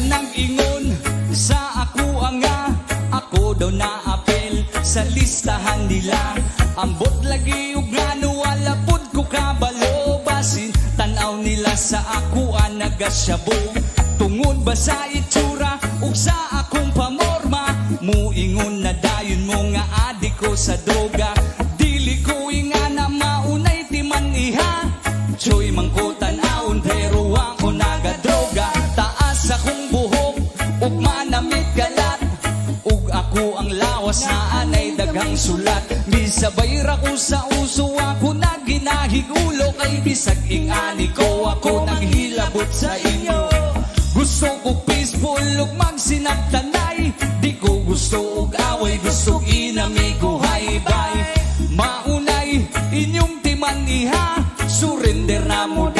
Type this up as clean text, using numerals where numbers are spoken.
Sa nag-ingon sa ako nga, ako daw na-apel sa listahan nila. Ambot lagi ug ngano wala pud ko kabalo, basin tanaw nila sa ako nagasyabo. Tungod ba sa itsura ug sa akong pamorma, muingon na dayon mo nga adik ko sa droga. Dili ko ingana maunay timan iha, choy mangkutan aon pero ako nagadroga. Taas akong buhok ug manamit galat, ug ako ang lawas na anay daghang sulat. Bisabay ra ko sa uso ako na ginahigulo, kay bisag ingani ko ako nang hilabot sa inyo. Gusto ko peaceful ug magsinagtanay, di ko gusto og away, gusto inamigo hay-bay. Maunay inyong timan iha, surrender na mo.